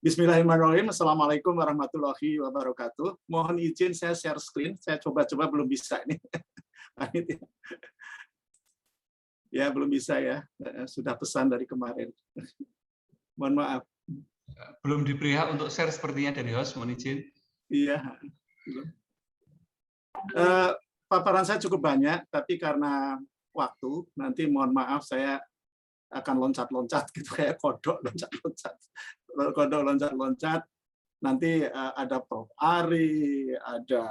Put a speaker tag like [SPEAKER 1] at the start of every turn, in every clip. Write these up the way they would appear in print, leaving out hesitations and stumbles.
[SPEAKER 1] Bismillahirrahmanirrahim. Assalamualaikum warahmatullahi wabarakatuh. Mohon izin saya share screen. Saya coba-coba belum bisa ini. Ya, belum bisa ya. Sudah pesan dari kemarin. Mohon maaf.
[SPEAKER 2] Belum diberi hak untuk share sepertinya dari host, mohon izin.
[SPEAKER 1] Iya. Paparan saya cukup banyak, tapi karena waktu, nanti mohon maaf saya akan loncat-loncat gitu kayak kodok loncat-loncat. Kodok loncat-loncat. Nanti ada Prof. Ari, ada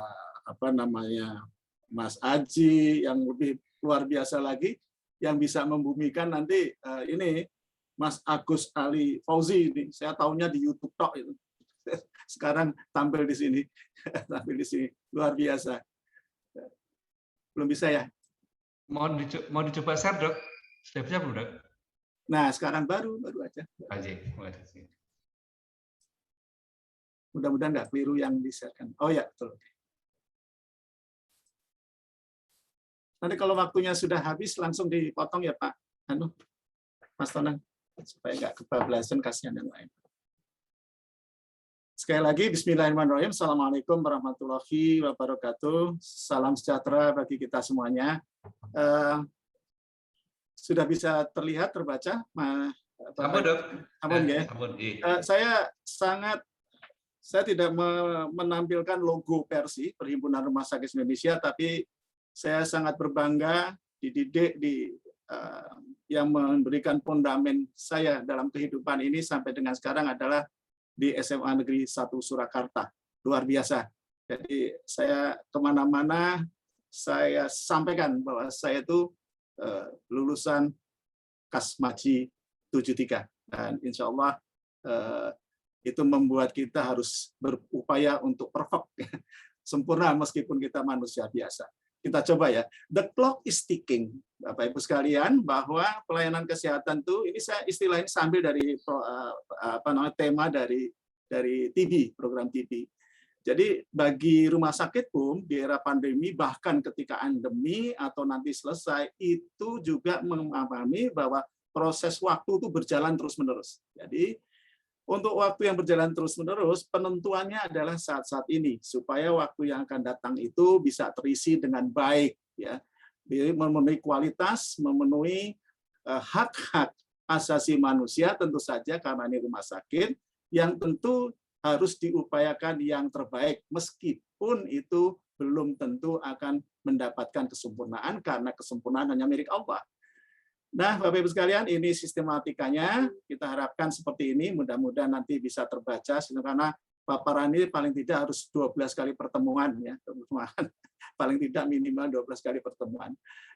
[SPEAKER 1] Mas Aji yang lebih luar biasa lagi yang bisa membumikan nanti ini Mas Agus Ali Fauzi ini. Saya tahunya di YouTube tok itu. Sekarang tampil di sini. Tampil di sini luar biasa. Belum bisa ya?
[SPEAKER 2] Mau dicoba share, Dok? Sudah bisa belum, Dok?
[SPEAKER 1] Nah, sekarang baru aja. Mudah-mudahan nggak keliru yang di-share-kan. Oh ya, betul. Nanti kalau waktunya sudah habis, langsung dipotong ya Pak Mas Tonang, supaya nggak kebablasan, kasihan yang lain. Sekali lagi, Bismillahirrahmanirrahim. Assalamualaikum warahmatullahi wabarakatuh. Salam sejahtera bagi kita semuanya. Sudah bisa terlihat, terbaca?
[SPEAKER 2] Apa, Dok?
[SPEAKER 1] Ya? Saya tidak menampilkan logo Persi, Perhimpunan Rumah Sakit Indonesia, tapi saya sangat berbangga dididik yang memberikan fondamen saya dalam kehidupan ini sampai dengan sekarang adalah di SMA Negeri 1 Surakarta. Luar biasa. Jadi saya kemana-mana, saya sampaikan bahwa saya itu lulusan Kasmaji 73. Dan insya Allah itu membuat kita harus berupaya untuk perfect, sempurna meskipun kita manusia biasa. Kita coba ya. The clock is ticking, Bapak Ibu sekalian, bahwa pelayanan kesehatan itu, ini saya istilahnya sambil dari tema dari TV, program TV. Jadi bagi rumah sakit pun di era pandemi, bahkan ketika endemi atau nanti selesai, itu juga memahami bahwa proses waktu itu berjalan terus-menerus. Jadi untuk waktu yang berjalan terus-menerus, penentuannya adalah saat-saat ini, supaya waktu yang akan datang itu bisa terisi dengan baik, ya, memenuhi kualitas, memenuhi hak-hak asasi manusia, tentu saja karena ini rumah sakit, yang tentu harus diupayakan yang terbaik, meskipun itu belum tentu akan mendapatkan kesempurnaan, karena kesempurnaan hanya milik Allah. Nah, Bapak Ibu sekalian, ini sistematikanya, kita harapkan seperti ini, mudah-mudahan nanti bisa terbaca, karena paparan ini paling tidak harus 12 kali pertemuan, ya, paling tidak minimal 12 kali pertemuan.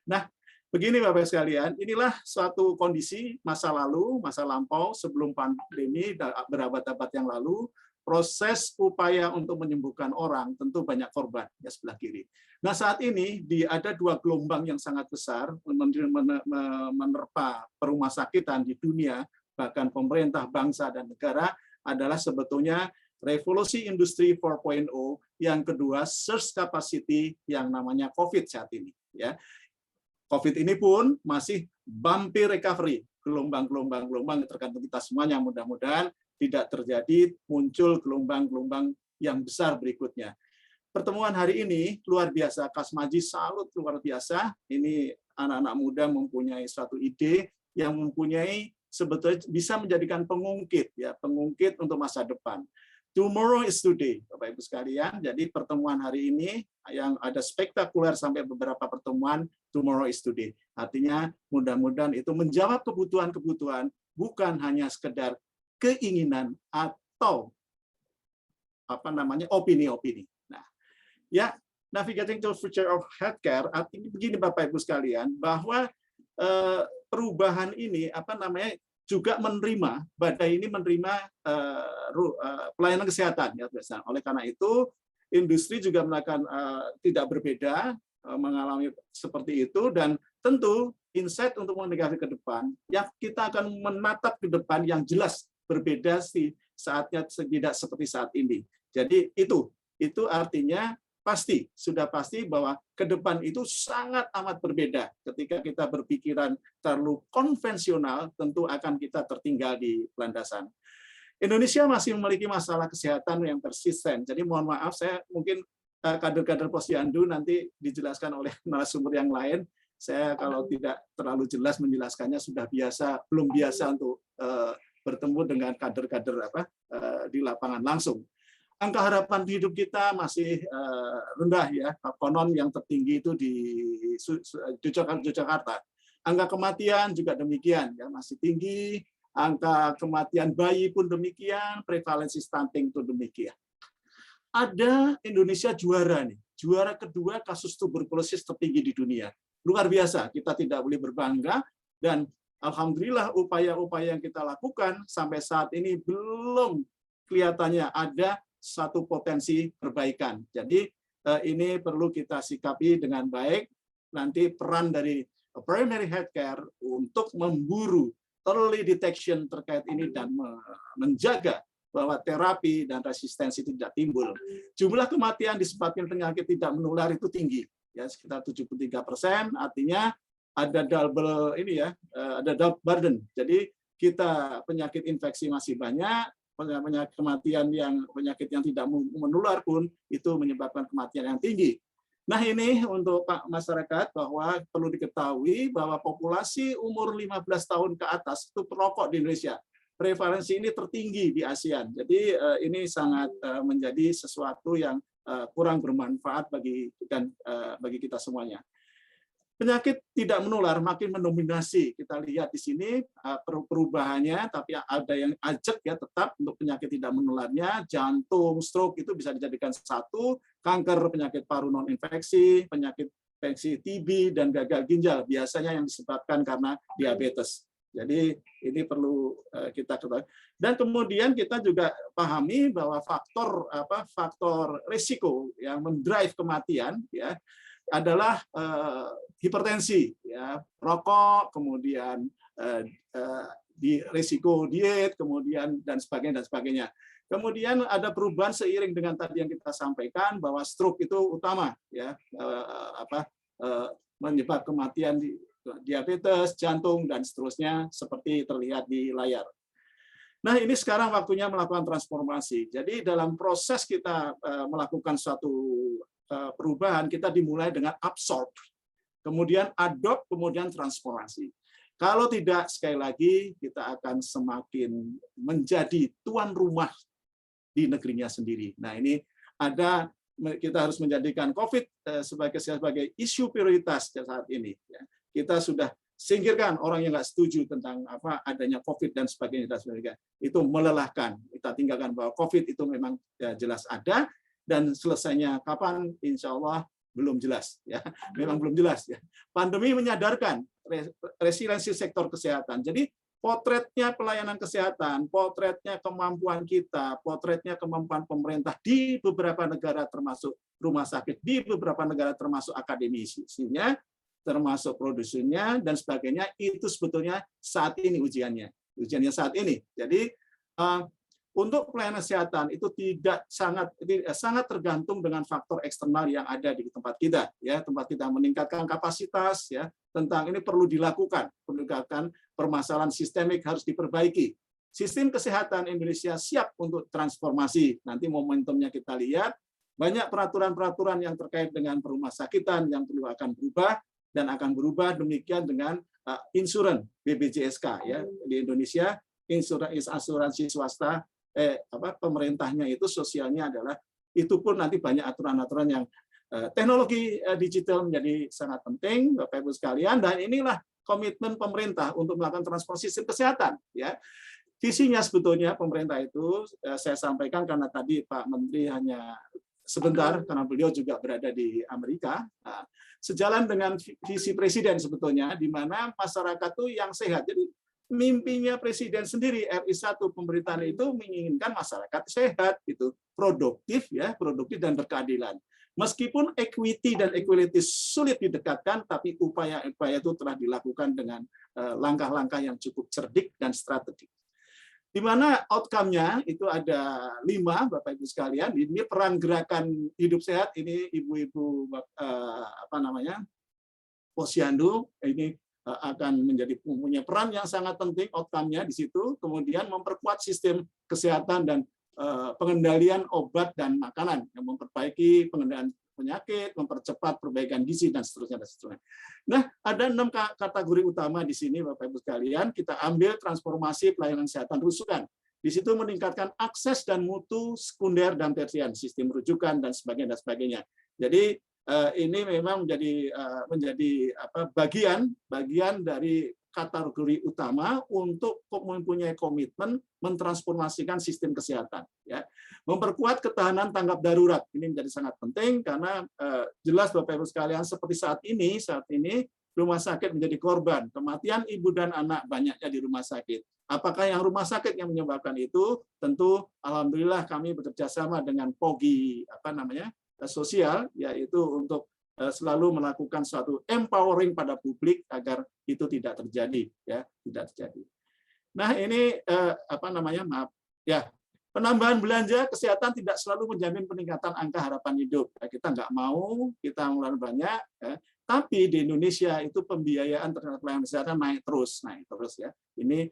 [SPEAKER 1] Nah, begini Bapak Ibu sekalian, inilah suatu kondisi masa lalu, masa lampau, sebelum pandemi, berabad-abad yang lalu, proses upaya untuk menyembuhkan orang tentu banyak korban, ya, sebelah kiri. Nah, saat ini ada dua gelombang yang sangat besar menerpa perumah sakitan di dunia, bahkan pemerintah, bangsa, dan negara, adalah sebetulnya revolusi industri 4.0, yang kedua surge capacity yang namanya COVID saat ini. Ya. COVID ini pun masih bumpy recovery, gelombang-gelombang tergantung kita semuanya, mudah-mudahan tidak terjadi muncul gelombang-gelombang yang besar berikutnya. Pertemuan hari ini luar biasa, Kasmaji salut luar biasa. Ini anak-anak muda mempunyai suatu ide yang mempunyai sebetulnya bisa menjadikan pengungkit, ya, pengungkit untuk masa depan. Tomorrow is today, Bapak Ibu sekalian. Jadi pertemuan hari ini yang ada spektakuler sampai beberapa pertemuan, tomorrow is today. Artinya mudah-mudahan itu menjawab kebutuhan-kebutuhan, bukan hanya sekedar keinginan atau opini-opini. Nah, ya, navigating to future of healthcare, artinya begini Bapak Ibu sekalian, bahwa perubahan ini juga menerima, badai ini menerima pelayanan kesehatan, ya. Oleh karena itu industri juga melakukan tidak berbeda, mengalami seperti itu, dan tentu insight untuk menegakkan ke depan, ya, kita akan menatap ke depan yang jelas berbeda sih saatnya, tidak seperti saat ini. Jadi itu artinya sudah pasti bahwa ke depan itu sangat amat berbeda. Ketika kita berpikiran terlalu konvensional, tentu akan kita tertinggal di landasan. Indonesia masih memiliki masalah kesehatan yang persisten. Jadi mohon maaf, saya mungkin kader-kader Posyandu nanti dijelaskan oleh narasumber yang lain. Saya kalau tidak terlalu jelas menjelaskannya sudah biasa, belum biasa untuk bertemu dengan kader-kader di lapangan langsung. Angka harapan hidup kita masih rendah ya, konon yang tertinggi itu di Yogyakarta. Angka kematian juga demikian ya, masih tinggi. Angka kematian bayi pun demikian, prevalensi stunting itu demikian. Ada Indonesia juara nih, juara kedua kasus tuberkulosis tertinggi di dunia. Luar biasa, kita tidak boleh berbangga, dan alhamdulillah upaya-upaya yang kita lakukan sampai saat ini belum kelihatannya ada satu potensi perbaikan. Jadi ini perlu kita sikapi dengan baik. Nanti peran dari primary healthcare untuk memburu early detection terkait ini dan menjaga bahwa terapi dan resistensi tidak timbul. Jumlah kematian disebabkan penyakit tidak menular itu tinggi, ya sekitar 73%. Artinya ada double ini ya, ada double burden. Jadi kita penyakit infeksi masih banyak, penyakit kematian penyakit yang tidak menular pun itu menyebabkan kematian yang tinggi. Nah ini untuk Pak masyarakat bahwa perlu diketahui bahwa populasi umur 15 tahun ke atas itu perokok di Indonesia. Prevalensi ini tertinggi di ASEAN. Jadi ini sangat menjadi sesuatu yang kurang bermanfaat bagi kita semuanya. Penyakit tidak menular makin mendominasi. Kita lihat di sini perubahannya, tapi ada yang ajak ya tetap untuk penyakit tidak menularnya, jantung, stroke itu bisa dijadikan satu, kanker, penyakit paru non infeksi, penyakit infeksi TB dan gagal ginjal biasanya yang disebabkan karena diabetes. Jadi ini perlu kita ketahui. Dan kemudian kita juga pahami bahwa faktor risiko yang mendrive kematian ya adalah hipertensi, ya, rokok, kemudian di risiko diet, kemudian dan sebagainya. Kemudian ada perubahan seiring dengan tadi yang kita sampaikan bahwa stroke itu utama, ya, menyebab kematian di diabetes, jantung, dan seterusnya seperti terlihat di layar. Nah, ini sekarang waktunya melakukan transformasi. Jadi dalam proses kita melakukan suatu perubahan, kita dimulai dengan absorb, kemudian adopt, kemudian transformasi. Kalau tidak, sekali lagi, kita akan semakin menjadi tuan rumah di negerinya sendiri. Nah, ini kita harus menjadikan COVID sebagai isu prioritas saat ini. Kita sudah singkirkan orang yang nggak setuju tentang adanya COVID dan sebagainya. Itu melelahkan. Kita tinggalkan bahwa COVID itu memang jelas ada, dan selesainya kapan, insya Allah belum jelas. Ya, memang belum jelas. Ya. Pandemi menyadarkan resiliensi sektor kesehatan. Jadi potretnya pelayanan kesehatan, potretnya kemampuan kita, potretnya kemampuan pemerintah di beberapa negara termasuk rumah sakit, di beberapa negara termasuk akademisinya, termasuk produsennya dan sebagainya, itu sebetulnya saat ini ujiannya saat ini. Jadi untuk pelayanan kesehatan itu sangat tergantung dengan faktor eksternal yang ada di tempat kita, ya, tempat kita meningkatkan kapasitas, ya, tentang ini perlu dilakukan, permasalahan sistemik harus diperbaiki. Sistem kesehatan Indonesia siap untuk transformasi. Nanti momentumnya kita lihat, banyak peraturan-peraturan yang terkait dengan rumah sakitan yang perlu akan berubah, dan akan berubah demikian dengan insuran BPJSK, ya, di Indonesia asuransi swasta pemerintahnya itu sosialnya adalah itu pun nanti banyak aturan-aturan yang teknologi digital menjadi sangat penting Bapak Ibu sekalian, dan inilah komitmen pemerintah untuk melakukan transformasi sistem kesehatan, ya. Visinya sebetulnya pemerintah itu saya sampaikan karena tadi Pak Menteri hanya sebentar karena beliau juga berada di Amerika. Sejalan dengan visi Presiden sebetulnya, di mana masyarakat itu yang sehat. Jadi mimpinya Presiden sendiri RI1 pemerintahan itu menginginkan masyarakat sehat, itu produktif, ya, produktif dan berkeadilan. Meskipun equity dan equality sulit didekatkan, tapi upaya-upaya itu telah dilakukan dengan langkah-langkah yang cukup cerdik dan strategik. Di mana outcome-nya itu ada 5, Bapak Ibu sekalian. Ini peran gerakan hidup sehat, ini ibu-ibu Posyandu, ini akan mempunyai peran yang sangat penting, outcome-nya di situ. Kemudian memperkuat sistem kesehatan dan pengendalian obat dan makanan, yang memperbaiki pengendalian penyakit, mempercepat perbaikan gizi, dan seterusnya, dan seterusnya. Nah, ada 6 kategori utama di sini, Bapak Ibu sekalian. Kita ambil transformasi pelayanan kesehatan rujukan. Di situ meningkatkan akses dan mutu sekunder dan tersier, sistem rujukan, dan sebagainya, dan sebagainya. Jadi, ini memang menjadi bagian dari kategori utama untuk mempunyai komitmen mentransformasikan sistem kesehatan, ya. Memperkuat ketahanan tanggap darurat ini menjadi sangat penting karena jelas Bapak Ibu sekalian, seperti saat ini rumah sakit menjadi korban kematian ibu dan anak banyaknya di rumah sakit. Apakah yang rumah sakit yang menyebabkan itu? Tentu alhamdulillah kami bekerja sama dengan POGI sosial, yaitu untuk selalu melakukan suatu empowering pada publik agar itu tidak terjadi, ya, tidak terjadi. Nah, ini penambahan belanja kesehatan tidak selalu menjamin peningkatan angka harapan hidup. Ya, kita nggak mau kita mengeluarkan banyak, ya, tapi di Indonesia itu pembiayaan terhadap pelayanan kesehatan naik terus ya. Ini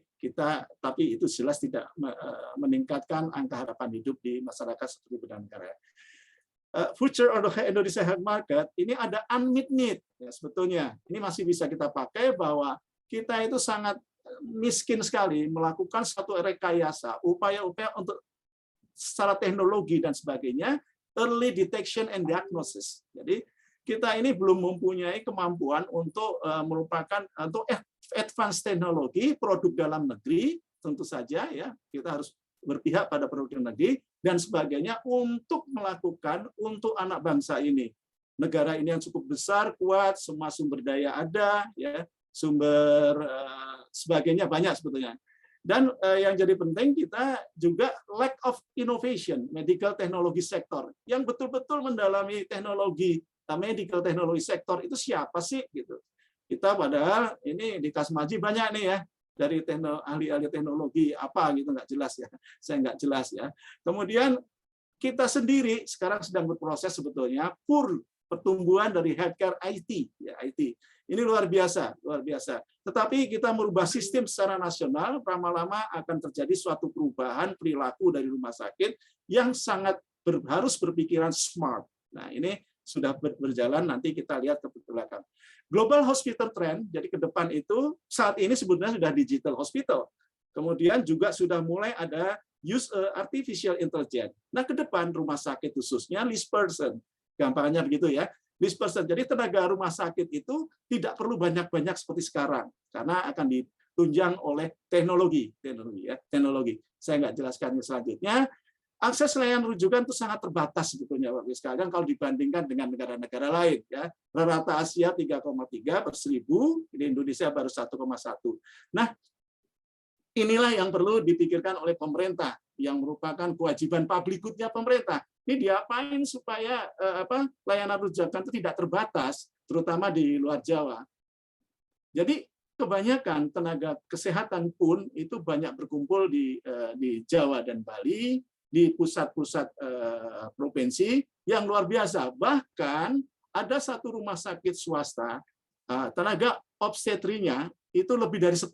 [SPEAKER 1] tapi itu jelas tidak meningkatkan angka harapan hidup di masyarakat seperti bidang negara. Future of the Indonesia Health Market ini ada unmet need, ya, sebetulnya ini masih bisa kita pakai bahwa kita itu sangat miskin sekali melakukan satu rekayasa upaya-upaya untuk secara teknologi dan sebagainya, early detection and diagnosis. Jadi kita ini belum mempunyai kemampuan untuk untuk advance teknologi produk dalam negeri, tentu saja ya kita harus berpihak pada produk negeri dan sebagainya untuk melakukan untuk anak bangsa ini. Negara ini yang cukup besar, kuat, semua sumber daya ada, ya, sumber sebagainya banyak sebetulnya. Dan yang jadi penting kita juga lack of innovation medical technology sector yang betul-betul mendalami teknologi medical technology sector itu siapa sih gitu. Kita padahal ini di Kasmaji banyak nih ya, dari ahli-ahli teknologi apa gitu nggak jelas ya, saya nggak jelas ya. Kemudian kita sendiri sekarang sedang berproses sebetulnya pertumbuhan dari healthcare IT, ya IT. Ini luar biasa, luar biasa. Tetapi kita merubah sistem secara nasional, lama-lama akan terjadi suatu perubahan perilaku dari rumah sakit yang sangat harus berpikiran smart. Nah ini sudah berjalan, nanti kita lihat ke belakang. Global Hospital Trend, jadi ke depan itu saat ini sebetulnya sudah digital hospital. Kemudian juga sudah mulai ada use artificial intelligence. Nah, ke depan rumah sakit khususnya list person. Gampangnya begitu ya. List person. Jadi tenaga rumah sakit itu tidak perlu banyak-banyak seperti sekarang karena akan ditunjang oleh teknologi ya, teknologi. Saya nggak jelaskan selanjutnya. Akses layanan rujukan itu sangat terbatas sebetulnya Bapak Ibu sekalian kalau dibandingkan dengan negara-negara lain ya. Rata Asia 3,3 per 1000, di Indonesia baru 1,1. Nah, inilah yang perlu dipikirkan oleh pemerintah yang merupakan kewajiban public good-nya pemerintah. Ini diapain supaya layanan rujukan itu tidak terbatas, terutama di luar Jawa. Jadi kebanyakan tenaga kesehatan pun itu banyak berkumpul di Jawa dan Bali, di pusat-pusat provinsi yang luar biasa. Bahkan ada satu rumah sakit swasta, tenaga obstetrinya itu lebih dari 10,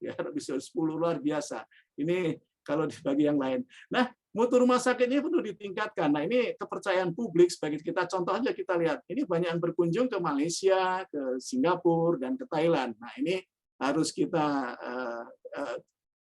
[SPEAKER 1] ya, lebih dari 10, luar biasa. Ini kalau dibagi yang lain. Nah, mutu rumah sakit ini perlu ditingkatkan. Nah, ini kepercayaan publik sebagai kita contoh aja kita lihat. Ini banyak yang berkunjung ke Malaysia, ke Singapura, dan ke Thailand. Nah, ini harus kita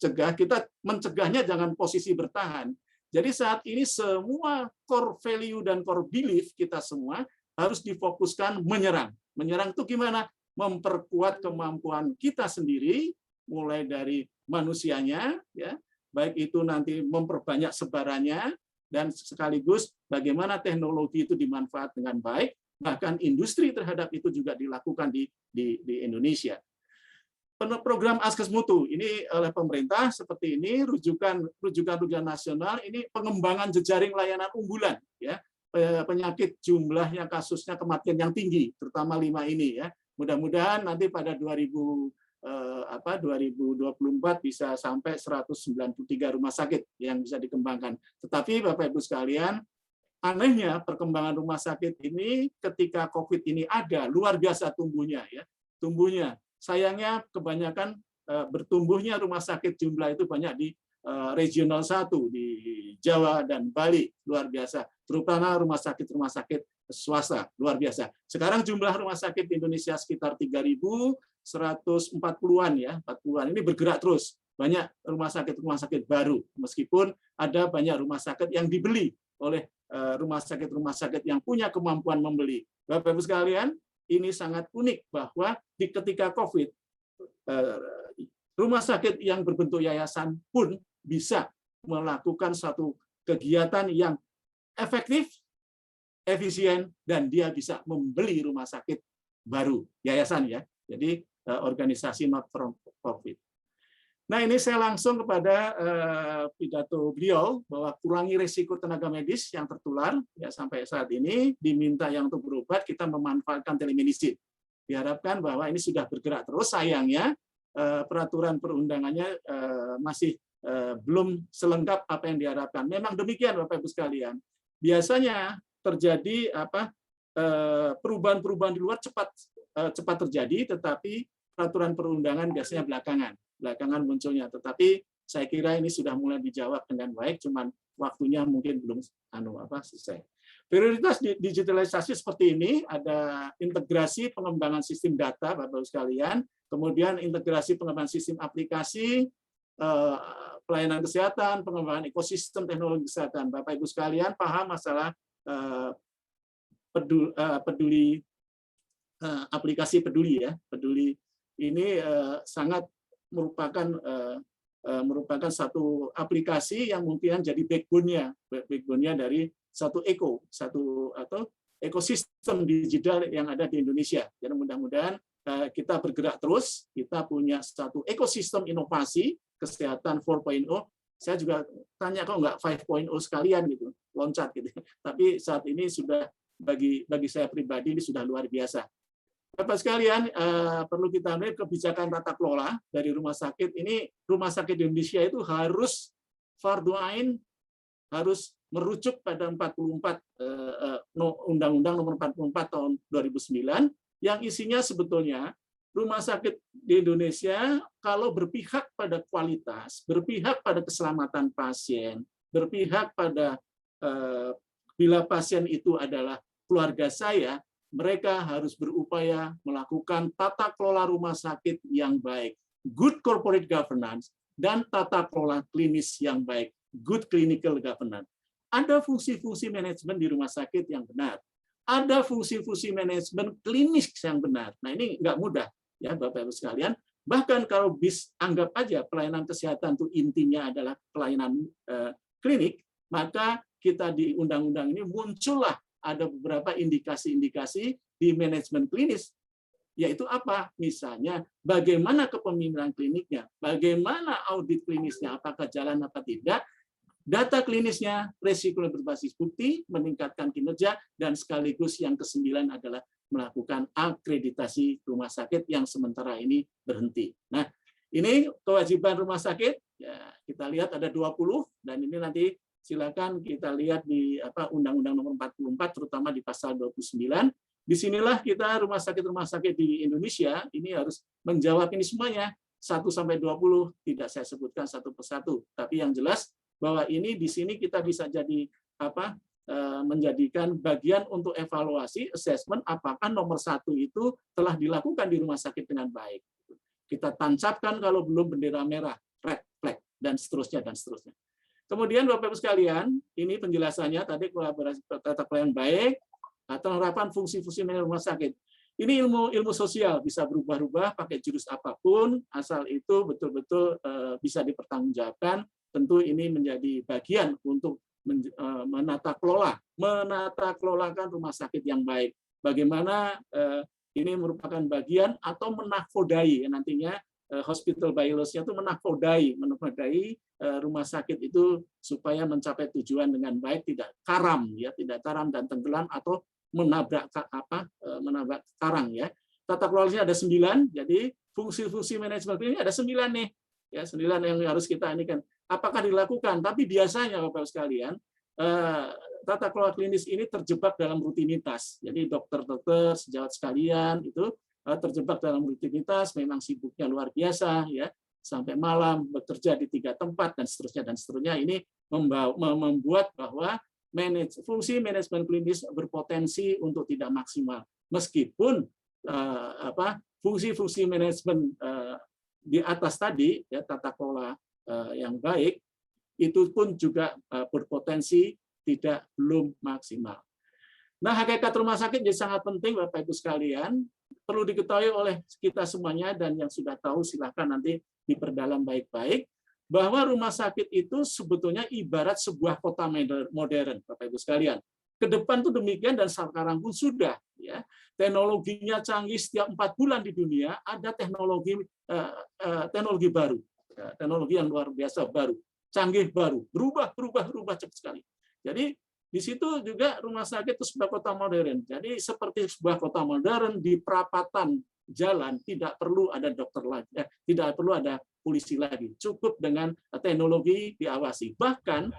[SPEAKER 1] cegah. Kita mencegahnya jangan posisi bertahan. Jadi saat ini semua core value dan core belief kita semua harus difokuskan menyerang. Menyerang itu gimana? Memperkuat kemampuan kita sendiri, mulai dari manusianya, ya, baik itu nanti memperbanyak sebarannya, dan sekaligus bagaimana teknologi itu dimanfaat dengan baik, bahkan industri terhadap itu juga dilakukan di Indonesia. Program Askes Mutu ini oleh pemerintah seperti ini, rujukan nasional ini pengembangan jejaring layanan unggulan ya, penyakit jumlahnya kasusnya kematian yang tinggi terutama 5 ini ya. Mudah-mudahan nanti pada 2024 bisa sampai 193 rumah sakit yang bisa dikembangkan. Tetapi Bapak Ibu sekalian, anehnya perkembangan rumah sakit ini ketika COVID ini ada luar biasa tumbuhnya ya. Tumbuhnya sayangnya kebanyakan bertumbuhnya rumah sakit jumlah itu banyak di regional 1 di Jawa dan Bali, luar biasa. Terutama rumah sakit swasta, luar biasa. Sekarang jumlah rumah sakit di Indonesia sekitar 3.140-an ya, 40-an. Ini bergerak terus. Banyak rumah sakit baru, meskipun ada banyak rumah sakit yang dibeli oleh rumah sakit yang punya kemampuan membeli. Bapak Ibu sekalian, ini sangat unik bahwa ketika COVID, rumah sakit yang berbentuk yayasan pun bisa melakukan suatu kegiatan yang efektif, efisien, dan dia bisa membeli rumah sakit baru, yayasan ya. Jadi organisasi not for profit. Nah, ini saya langsung kepada pidato beliau bahwa kurangi risiko tenaga medis yang tertular ya, sampai saat ini diminta yang untuk berobat kita memanfaatkan telemedicine. Diharapkan bahwa ini sudah bergerak terus. Sayangnya peraturan perundangannya masih belum selengkap apa yang diharapkan. Memang demikian Bapak Ibu sekalian. Biasanya terjadi perubahan-perubahan di luar cepat terjadi, tetapi peraturan perundangan biasanya belakangan munculnya. Tetapi saya kira ini sudah mulai dijawab dengan baik, cuman waktunya mungkin belum selesai. Prioritas digitalisasi seperti ini, ada integrasi pengembangan sistem data, Bapak-Ibu sekalian, kemudian integrasi pengembangan sistem aplikasi, pelayanan kesehatan, pengembangan ekosistem teknologi kesehatan. Bapak-Ibu sekalian paham masalah aplikasi peduli ya. Peduli ini sangat merupakan satu aplikasi yang mungkin jadi backbone-nya dari satu ekosistem digital yang ada di Indonesia. Jadi mudah-mudahan kita bergerak terus, kita punya satu ekosistem inovasi kesehatan 4.0. Saya juga tanya kok nggak 5.0 sekalian gitu, loncat gitu. Tapi saat ini sudah bagi saya pribadi ini sudah luar biasa. Bapak sekalian, perlu kita lihat kebijakan tata kelola dari rumah sakit. Ini rumah sakit di Indonesia itu harus fardhu ain, harus merujuk pada 44 Undang-Undang Nomor 44 Tahun 2009 yang isinya sebetulnya rumah sakit di Indonesia kalau berpihak pada kualitas, berpihak pada keselamatan pasien, berpihak pada bila pasien itu adalah keluarga saya, mereka harus berupaya melakukan tata kelola rumah sakit yang baik, good corporate governance, dan tata kelola klinis yang baik, good clinical governance. Ada fungsi-fungsi manajemen di rumah sakit yang benar. Ada fungsi-fungsi manajemen klinis yang benar. Nah, ini nggak mudah, ya Bapak-Ibu sekalian. Bahkan kalau anggap aja pelayanan kesehatan itu intinya adalah pelayanan klinik, maka kita di undang-undang ini muncullah ada beberapa indikasi-indikasi di manajemen klinis, yaitu apa? Misalnya, bagaimana kepemimpinan kliniknya, bagaimana audit klinisnya, apakah jalan apa tidak, data klinisnya, resiko berbasis bukti, meningkatkan kinerja, dan sekaligus yang ke-9 adalah melakukan akreditasi rumah sakit yang sementara ini berhenti. Nah, ini kewajiban rumah sakit, ya, kita lihat ada 20, dan ini nanti silakan kita lihat di Undang-Undang Nomor 44, terutama di pasal 29. Disinilah kita rumah sakit di Indonesia ini harus menjawab ini semuanya 1-20, tidak saya sebutkan satu persatu, tapi yang jelas bahwa ini di sini kita bisa jadi menjadikan bagian untuk evaluasi assessment apakah nomor 1 itu telah dilakukan di rumah sakit dengan baik. Kita tancapkan kalau belum bendera merah, red flag, dan seterusnya dan seterusnya. Kemudian Bapak-Ibu sekalian, ini penjelasannya tadi kolaborasi tata kelola baik atau penerapan fungsi-fungsi manajemen rumah sakit. Ini ilmu sosial bisa berubah-ubah pakai jurus apapun, asal itu betul-betul bisa dipertanggungjawabkan. Tentu ini menjadi bagian untuk menata kelolakan rumah sakit yang baik. Bagaimana ini merupakan bagian atau menakodai nantinya hospital bylaws-nya itu menakodai rumah sakit itu supaya mencapai tujuan dengan baik, tidak karam dan tenggelam atau menabrak karang ya. Tata kelolanya ada 9, jadi fungsi-fungsi manajemen ini ada 9 nih. Ya, 9 yang harus kita ini kan. Apakah dilakukan? Tapi biasanya Bapak sekalian, tata kelola klinis ini terjebak dalam rutinitas. Jadi dokter-dokter sejawat sekalian itu terjebak dalam rutinitas, memang sibuknya luar biasa, ya, sampai malam bekerja di 3 tempat dan seterusnya. Ini membuat bahwa fungsi manajemen klinis berpotensi untuk tidak maksimal, meskipun fungsi-fungsi manajemen di atas tadi, ya, tata kelola yang baik itu pun juga berpotensi belum maksimal. Nah, hakikat rumah sakit jadi sangat penting, Bapak Ibu sekalian, perlu diketahui oleh kita semuanya, dan yang sudah tahu silakan nanti diperdalam baik-baik, bahwa rumah sakit itu sebetulnya ibarat sebuah kota modern, Bapak Ibu sekalian. Ke depan tuh demikian, dan sekarang pun sudah, ya. Teknologinya canggih, setiap 4 bulan di dunia ada teknologi baru, teknologi yang luar biasa baru, canggih baru, berubah cepat sekali. Jadi di situ juga rumah sakit itu sebuah kota modern. Jadi seperti sebuah kota modern, di perapatan jalan tidak perlu ada dokter lagi, tidak perlu ada polisi lagi. Cukup dengan teknologi diawasi. Bahkan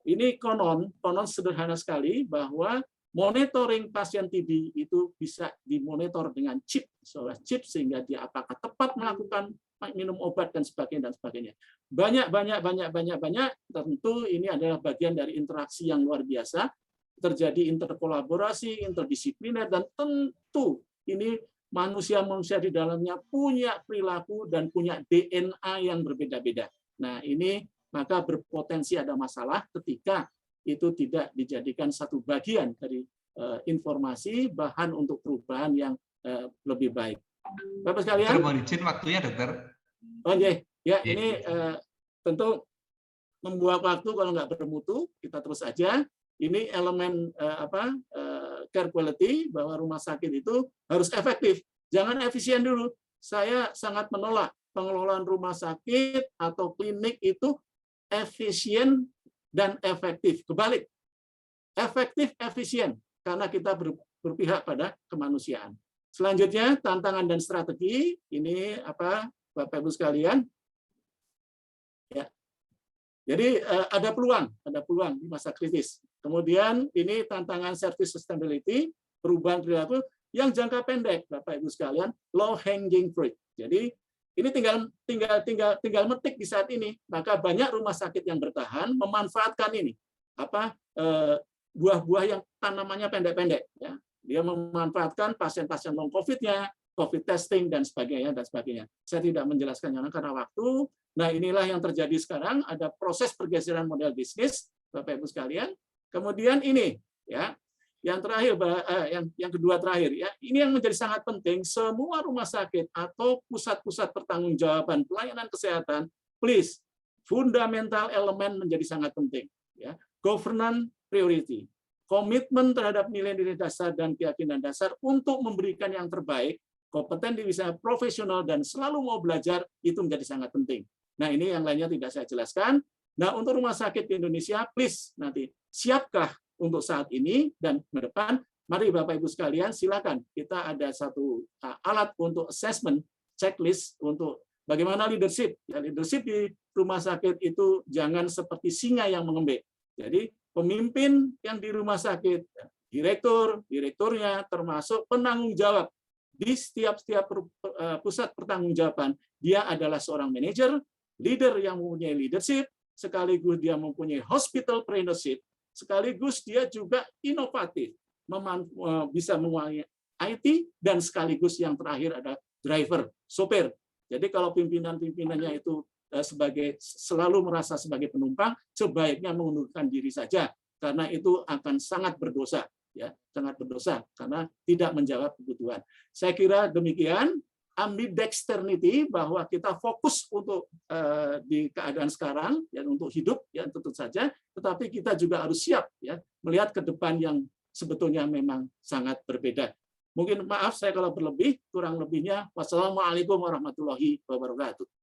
[SPEAKER 1] ini konon sederhana sekali, bahwa monitoring pasien TB itu bisa dimonitor dengan chip, sehingga dia apakah tepat melakukan minum obat dan sebagainya. Banyak. Tentu ini adalah bagian dari interaksi yang luar biasa, terjadi interkolaborasi, interdisipliner, dan tentu ini manusia di dalamnya punya perilaku dan punya DNA yang berbeda-beda. Nah, ini maka berpotensi ada masalah ketika itu tidak dijadikan satu bagian dari informasi, bahan untuk perubahan yang lebih baik. Bapak sekalian,
[SPEAKER 2] mohon izin waktunya, dokter.
[SPEAKER 1] Oh iya, ya, ini tentu membuat waktu kalau nggak bermutu, kita terus aja. Ini elemen care quality, bahwa rumah sakit itu harus efektif, jangan efisien dulu. Saya sangat menolak pengelolaan rumah sakit atau klinik itu efisien dan efektif. Kebalik, efektif efisien, karena kita berpihak pada kemanusiaan. Selanjutnya, tantangan dan strategi. Ini Bapak Ibu sekalian, ya. Jadi ada peluang di masa kritis. Kemudian ini tantangan service sustainability, perubahan perilaku yang jangka pendek, Bapak Ibu sekalian, low hanging fruit. Jadi ini tinggal metik di saat ini. Maka banyak rumah sakit yang bertahan memanfaatkan ini, buah-buah yang tanamannya pendek-pendek, ya. Dia memanfaatkan pasien-pasien long COVID-nya, COVID testing, dan sebagainya. Saya tidak menjelaskannya karena waktu. Nah, inilah yang terjadi sekarang, ada proses pergeseran model bisnis, Bapak Ibu sekalian. Kemudian ini, ya, yang terakhir, yang kedua terakhir, ya, ini yang menjadi sangat penting. Semua rumah sakit atau pusat-pusat pertanggungjawaban pelayanan kesehatan, please, fundamental elemen menjadi sangat penting, ya. Governance priority, komitmen terhadap nilai-nilai dasar dan keyakinan dasar untuk memberikan yang terbaik, kompeten di bidang profesional, dan selalu mau belajar, itu menjadi sangat penting. Nah, ini yang lainnya tidak saya jelaskan. Nah, untuk rumah sakit di Indonesia, please, nanti siapkah untuk saat ini dan ke depan? Mari Bapak Ibu sekalian, silakan. Kita ada satu alat untuk assessment, checklist untuk bagaimana leadership. Ya, leadership di rumah sakit itu jangan seperti singa yang mengembe. Jadi, pemimpin yang di rumah sakit, direkturnya, termasuk penanggung jawab di setiap pusat pertanggungjawaban, dia adalah seorang manajer, leader yang mempunyai leadership, sekaligus dia mempunyai hospitalpreneurship, sekaligus dia juga inovatif, bisa menguasai IT, dan sekaligus yang terakhir ada driver, sopir. Jadi kalau pimpinan-pimpinannya itu selalu merasa sebagai penumpang, sebaiknya mengundurkan diri saja, karena itu akan sangat berdosa. Ya, sangat berdosa karena tidak menjawab kebutuhan. Saya kira demikian, ambidexternity, bahwa kita fokus untuk di keadaan sekarang, ya, untuk hidup, ya, tentu saja, tetapi kita juga harus siap, ya, melihat ke depan yang sebetulnya memang sangat berbeda. Mungkin maaf saya kalau berlebih, kurang lebihnya wassalamualaikum warahmatullahi wabarakatuh.